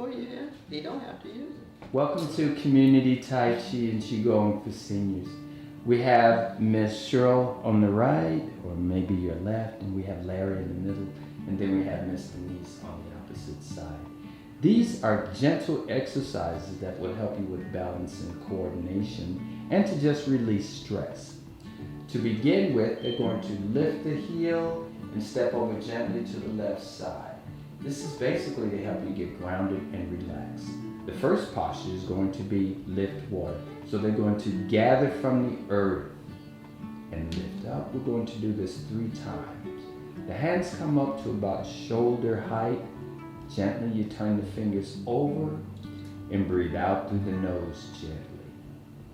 before you have, they don't have to use it. Welcome to Community Tai Chi and Qigong for Seniors. We have Miss Cheryl on the right, or maybe your left, and we have Larry in the middle, and then we have Miss Denise on the opposite side. These are gentle exercises that will help you with balance and coordination and to just release stress. To begin with, they're going to lift the heel and step over gently to the left side. This is basically to help you get grounded and relaxed. The first posture is going to be lift water. So they're going to gather from the earth and lift up. We're going to do this 3 times. The hands come up to about shoulder height. Gently you turn the fingers over and breathe out through the nose gently.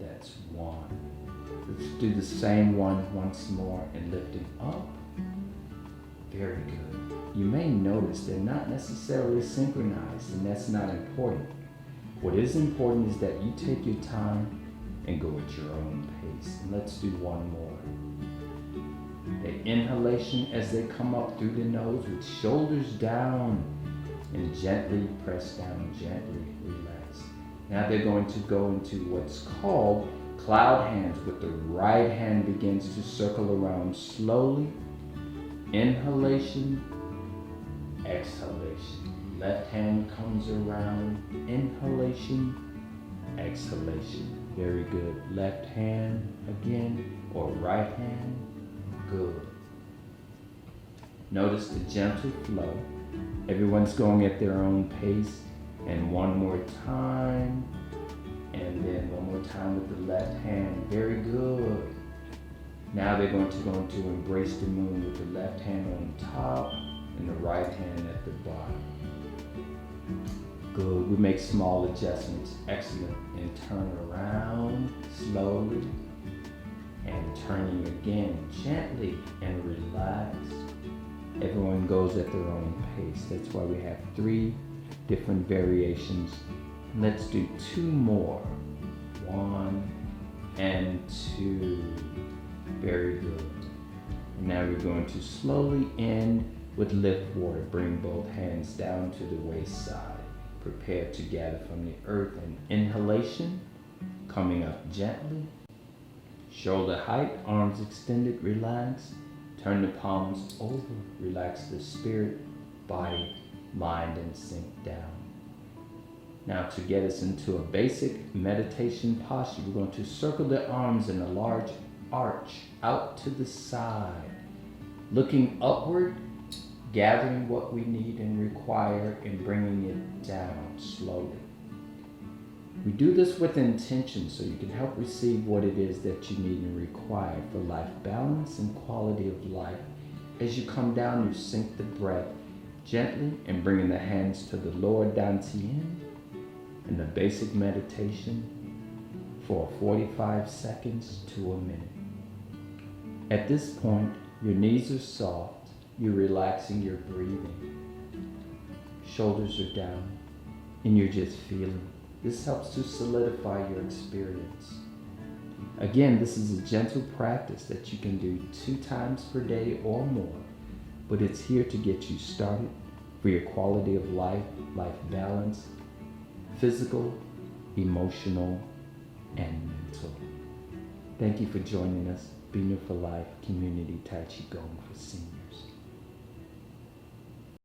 That's 1. Let's do the same one once more and lifting up. Very good. You may notice they're not necessarily synchronized, and that's not important. What is important is that you take your time and go at your own pace. And let's do one more. The inhalation as they come up through the nose with shoulders down and gently press down, gently relax. Now they're going to go into what's called cloud hands, with the right hand begins to circle around slowly. Inhalation, exhalation. Left hand comes around, inhalation, exhalation. Very good. Left hand again, or right hand. Good. Notice the gentle flow. Everyone's going at their own pace. And one more time. And then one more time with the left hand. Very good. Now they're going to go into embrace the moon with the left hand on top and the right hand at the bottom. Good. We make small adjustments. Excellent. And turn around slowly. And turning again gently and relaxed. Everyone goes at their own pace. That's why we have 3 different variations. Let's do 2 more. 1 and 2. Very good. And now we're going to slowly end with lift water. Bring both hands down to the waist side. Prepare to gather from the earth. And inhalation, coming up gently. Shoulder height, arms extended, relax. Turn the palms over. Relax the spirit, body, mind, and sink down. Now to get us into a basic meditation posture, we're going to circle the arms in a large arch out to the side, looking upward, gathering what we need and require and bringing it down slowly. We do this with intention so you can help receive what it is that you need and require for life balance and quality of life. As you come down, you sink the breath gently and bringing the hands to the lower dantian in the basic meditation for 45 seconds to a minute. At this point, your knees are soft, you're relaxing your breathing. Shoulders are down, and you're just feeling. This helps to solidify your experience. Again, this is a gentle practice that you can do 2 times per day or more, but it's here to get you started for your quality of life, life balance, physical, emotional, and mental. Thank you for joining us. Binu for Life Community Tai-chi-gong for Seniors.